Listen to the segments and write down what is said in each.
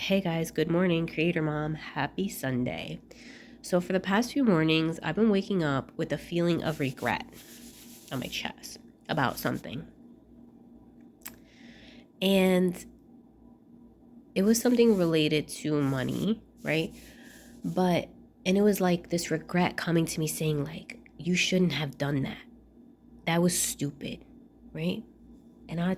Hey guys, good morning, Creator Mom. Happy Sunday. So, for the past few mornings, I've been waking up with a feeling of regret on my chest about something. And it was something related to money, right? And it was like this regret coming to me saying, like, you shouldn't have done that. That was stupid, right? And I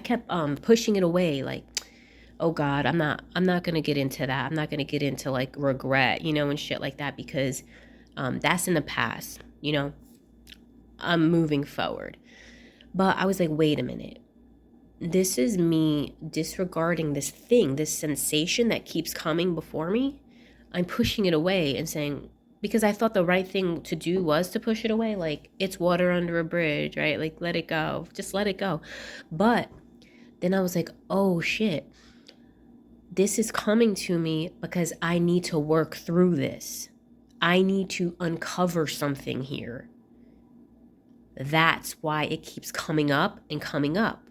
kept pushing it away, like, oh God, I'm not gonna get into that. I'm not gonna get into like regret, and shit like that because that's in the past, I'm moving forward. But I was like, wait a minute. This is me disregarding this thing, this sensation that keeps coming before me. I'm pushing it away and saying, because I thought the right thing to do was to push it away. Like, it's water under a bridge, right? Like, let it go. Just let it go. But then I was like, oh shit. This is coming to me because I need to work through this. I need to uncover something here. That's why it keeps coming up and coming up.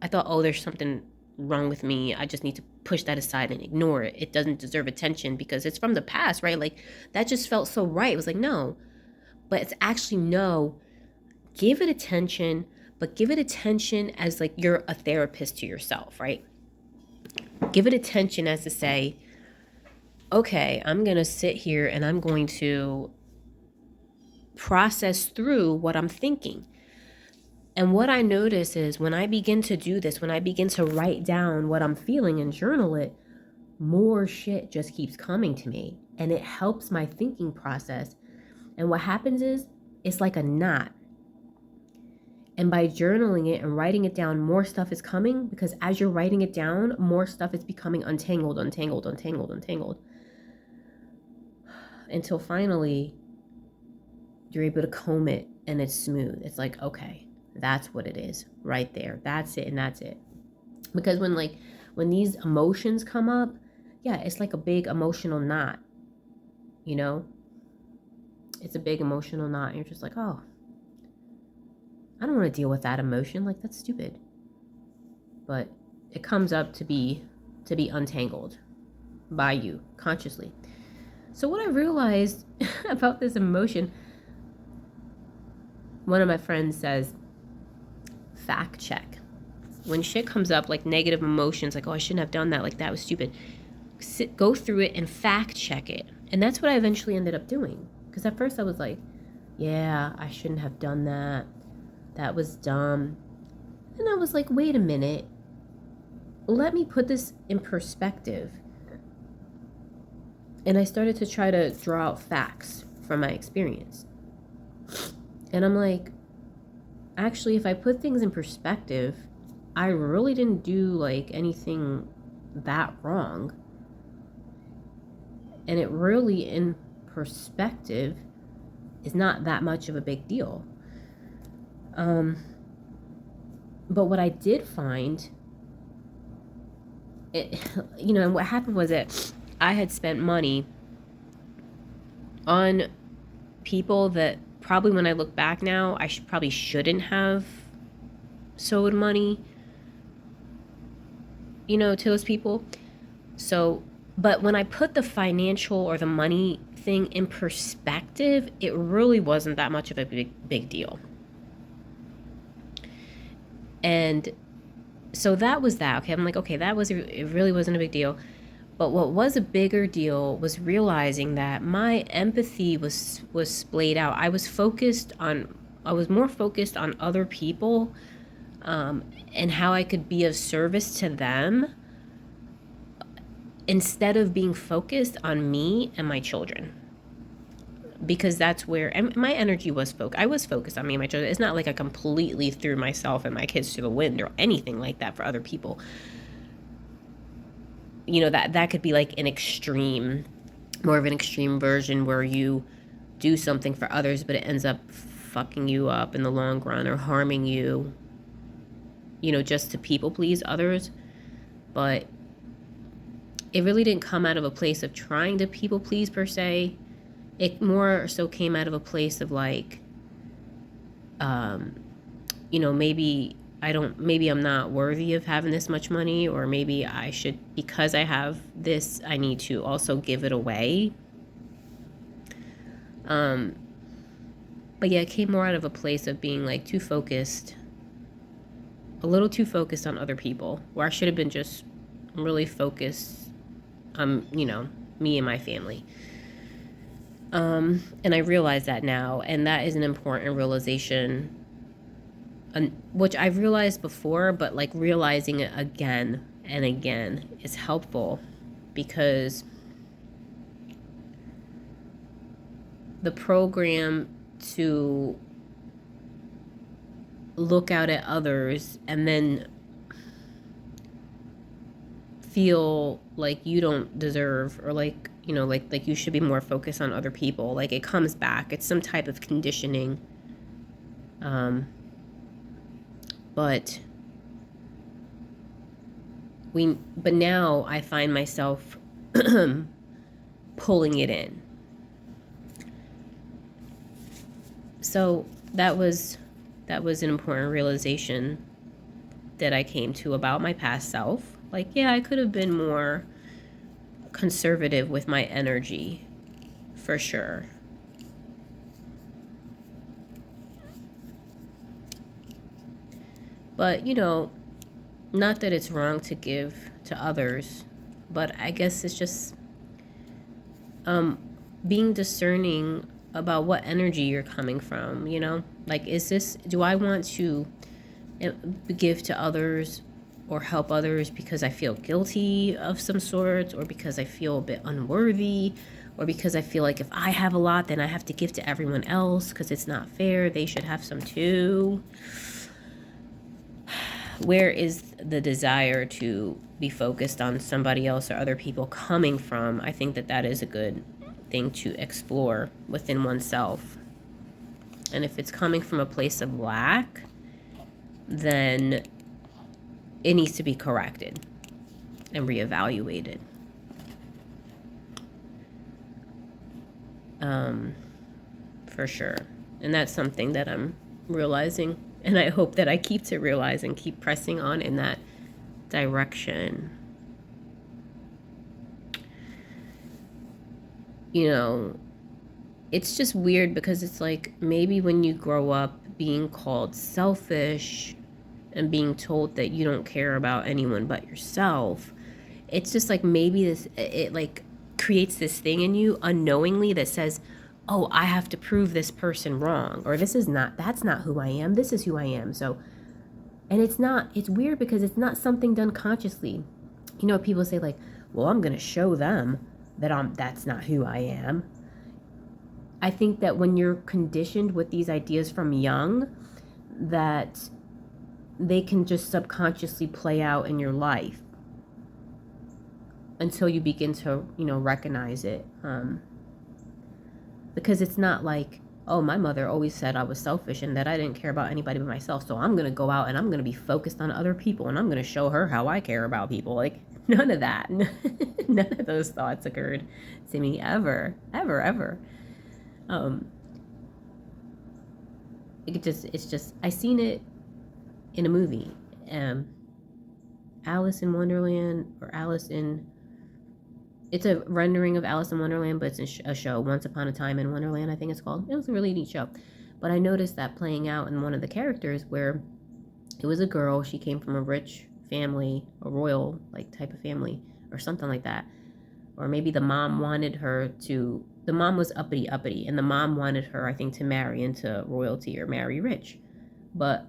I thought, oh, there's something wrong with me. I just need to push that aside and ignore it. It doesn't deserve attention because it's from the past, right? Like, that just felt so right. It was like, no. But it's actually no. Give it attention, but give it attention as like you're a therapist to yourself, right? Give it attention as to say, okay, I'm going to sit here and I'm going to process through what I'm thinking. And what I notice is when I begin to do this, when I begin to write down what I'm feeling and journal it, more shit just keeps coming to me and it helps my thinking process. And what happens is it's like a knot. And by journaling it and writing it down, more stuff is coming because as you're writing it down, more stuff is becoming untangled until finally you're able to comb it and it's smooth. It's like, okay, that's what it is right there. That's it. And that's it. Because when these emotions come up, yeah, it's like a big emotional knot, it's a big emotional knot. And you're just like, oh, I don't want to deal with that emotion. Like, that's stupid. But it comes up to be untangled by you consciously. So what I realized about this emotion, one of my friends says, fact check. When shit comes up, like negative emotions, like, oh, I shouldn't have done that, like that was stupid, go through it and fact check it. And that's what I eventually ended up doing. Because at first I was like, yeah, I shouldn't have done that. That was dumb. And I was like, wait a minute. Let me put this in perspective. And I started to try to draw out facts from my experience. And I'm like, actually, if I put things in perspective, I really didn't do like anything that wrong. And it really, in perspective, is not that much of a big deal. But what I did find, and what happened was that I had spent money on people that probably when I look back now, I probably shouldn't have sowed money, to those people. So, but when I put the financial or the money thing in perspective, it really wasn't that much of a big deal. And so that was that. Okay, I'm like, okay, it really wasn't a big deal. But what was a bigger deal was realizing that my empathy was splayed out. I was more focused on other people, and how I could be of service to them instead of being focused on me and my children. Because that's where my energy was focused. I was focused on me and my children. It's not like I completely threw myself and my kids to the wind or anything like that for other people. That could be like more of an extreme version where you do something for others, but it ends up fucking you up in the long run or harming you, just to people please others. But it really didn't come out of a place of trying to people please per se. It more so came out of a place of like, maybe maybe I'm not worthy of having this much money, or maybe I should, because I have this, I need to also give it away. But yeah, it came more out of a place of being like too focused, a little too focused on other people, where I should have been just really focused on, me and my family. And I realize that now, and that is an important realization, which I've realized before, but like realizing it again and again is helpful, because the program to look out at others and then feel like you don't deserve, or like, like you should be more focused on other people, like it comes back. It's some type of conditioning. But now I find myself pulling it in. So that was an important realization that I came to about my past self. Like, yeah, I could have been more conservative with my energy, for sure. But, not that it's wrong to give to others, but I guess it's just being discerning about what energy you're coming from, like, do I want to give to others or help others because I feel guilty of some sort, or because I feel a bit unworthy, or because I feel like if I have a lot, then I have to give to everyone else because it's not fair, they should have some too. Where is the desire to be focused on somebody else or other people coming from? I think that is a good thing to explore within oneself. And if it's coming from a place of lack, then it needs to be corrected and reevaluated. For sure. And that's something that I'm realizing, and I hope that I keep to realize and keep pressing on in that direction. It's just weird, because it's like, maybe when you grow up being called selfish and being told that you don't care about anyone but yourself, it's just like, maybe it like creates this thing in you unknowingly that says, oh, I have to prove this person wrong, or that's not who I am, this is who I am. So, and it's weird because it's not something done consciously. People say like, well, I'm gonna show them that that's not who I am. I think that when you're conditioned with these ideas from young, that they can just subconsciously play out in your life until you begin to, recognize it. Because it's not like, oh, my mother always said I was selfish and that I didn't care about anybody but myself, so I'm going to go out and I'm going to be focused on other people and I'm going to show her how I care about people. Like, none of that. None of those thoughts occurred to me ever. It's just, I seen it in a movie. Alice in Wonderland, or it's a rendering of Alice in Wonderland, but it's a show, Once Upon a Time in Wonderland, I think it's called. It was a really neat show. But I noticed that playing out in one of the characters, where it was a girl, she came from a rich family, a royal like type of family, or something like that. Or maybe the mom was uppity, and the mom wanted her, I think, to marry into royalty or marry rich. But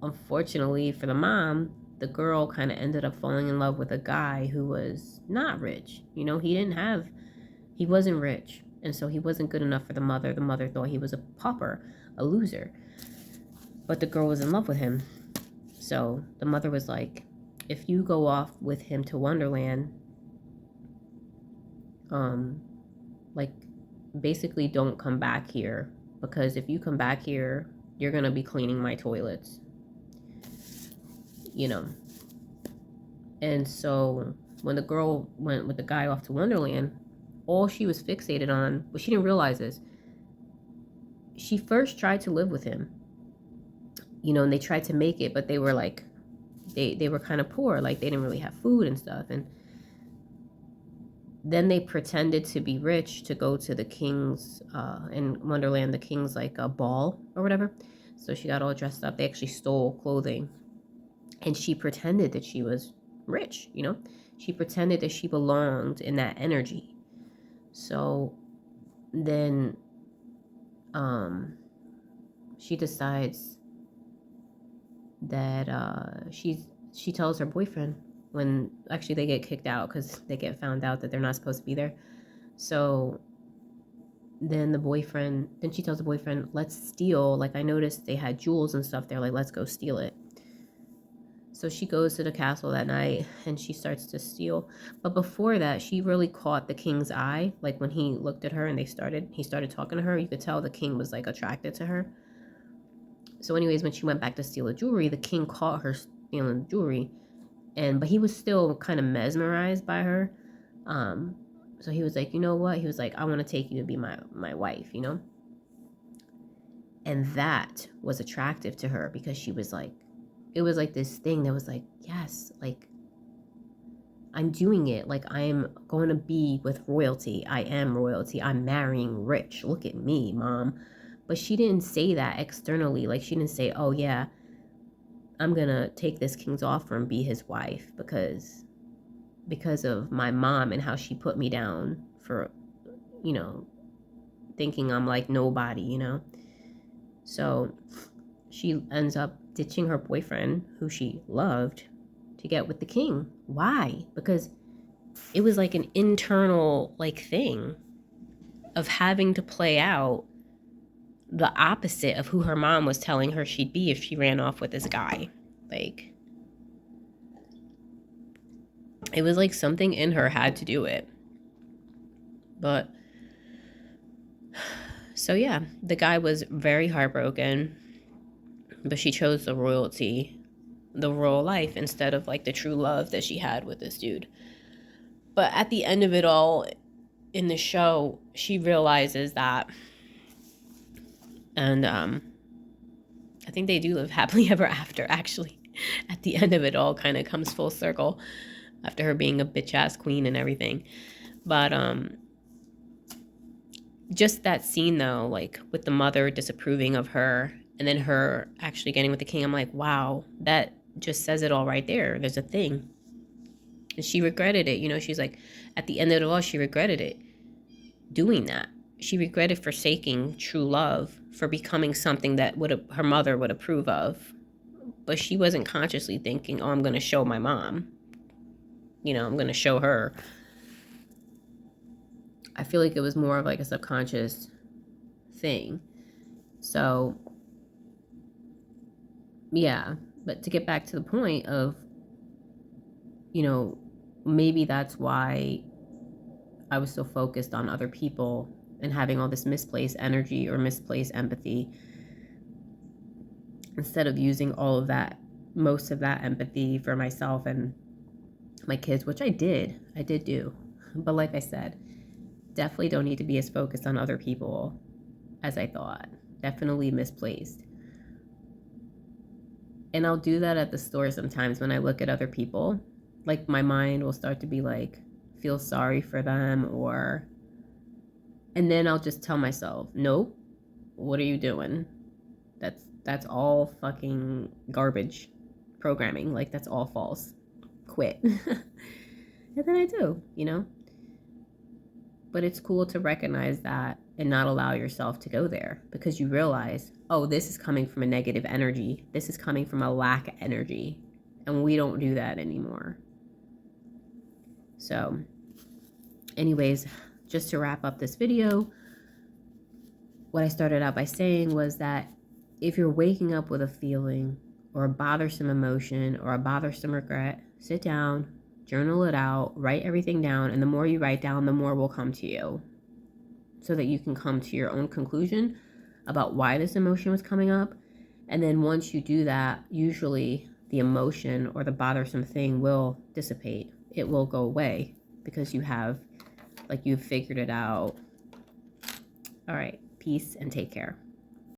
unfortunately for the mom, the girl kind of ended up falling in love with a guy who was not rich. He wasn't rich. And so he wasn't good enough for the mother. The mother thought he was a pauper, a loser. But the girl was in love with him. So the mother was like, if you go off with him to Wonderland, like, basically don't come back here, because if you come back here, you're gonna be cleaning my toilets. And so when the girl went with the guy off to Wonderland, all she was fixated on, what she didn't realize is, she first tried to live with him, you know, and they tried to make it, but they were like, they were kind of poor, like they didn't really have food and stuff. And then they pretended to be rich to go to the king's, in Wonderland, the king's like a ball or whatever. So she got all dressed up. They actually stole clothing, and she pretended that she was rich, you know? She pretended that she belonged in that energy. So then she decides that she tells her boyfriend, when actually they get kicked out because they get found out that they're not supposed to be there. So then she tells the boyfriend, let's steal, like I noticed they had jewels and stuff there, like let's go steal it. So she goes to the castle that night and she starts to steal. But before that, she really caught the king's eye. Like when he looked at her and he started talking to her, you could tell the king was like attracted to her. So anyways, when she went back to steal the jewelry, the king caught her stealing the jewelry. But he was still kind of mesmerized by her. So he was like, you know what? He was like, I want to take you to be my wife, you know? And that was attractive to her because she was like, it was like this thing that was like, yes, like I'm doing it. Like I'm going to be with royalty. I am royalty. I'm marrying rich. Look at me, mom. But she didn't say that externally. Like she didn't say, oh yeah, I'm going to take this king's offer and be his wife because of my mom and how she put me down for, you know, thinking I'm like nobody, you know? So she ends up ditching her boyfriend, who she loved, to get with the king. Why? Because it was like an internal like thing of having to play out the opposite of who her mom was telling her she'd be if she ran off with this guy. Like, it was like something in her had to do it. But so yeah, the guy was very heartbroken, but she chose the royalty, the royal life, instead of like the true love that she had with this dude. But at the end of it all in the show, she realizes that, and I think they do live happily ever after, actually. At the end of it all, kind of comes full circle after her being a bitch ass queen and everything. But just that scene though, like with the mother disapproving of her and then her actually getting with the king, I'm like, wow, that just says it all right there. There's a thing. And she regretted it. You know, she's like, at the end of it all, she regretted it. Doing that. She regretted forsaking true love for becoming something that her mother would approve of. But she wasn't consciously thinking, oh, I'm going to show my mom. You know, I'm going to show her. I feel like it was more of like a subconscious thing. So, yeah. But to get back to the point of, you know, maybe that's why I was so focused on other people and having all this misplaced energy or misplaced empathy, instead of using all of that, most of that empathy for myself and my kids, which I did do. But like I said, definitely don't need to be as focused on other people as I thought. Definitely misplaced. And I'll do that at the store sometimes when I look at other people. Like my mind will start to be like, feel sorry for them, and then I'll just tell myself, nope, what are you doing? That's all fucking garbage programming. Like that's all false. Quit. And then I do, you know? But it's cool to recognize that and not allow yourself to go there, because you realize, oh, this is coming from a negative energy. This is coming from a lack energy. And we don't do that anymore. So, anyways, just to wrap up this video, what I started out by saying was that if you're waking up with a feeling or a bothersome emotion or a bothersome regret, sit down, journal it out, write everything down, and the more you write down, the more will come to you, so that you can come to your own conclusion about why this emotion was coming up. And then once you do that, usually the emotion or the bothersome thing will dissipate. It will go away because you've figured it out. All right, peace and take care.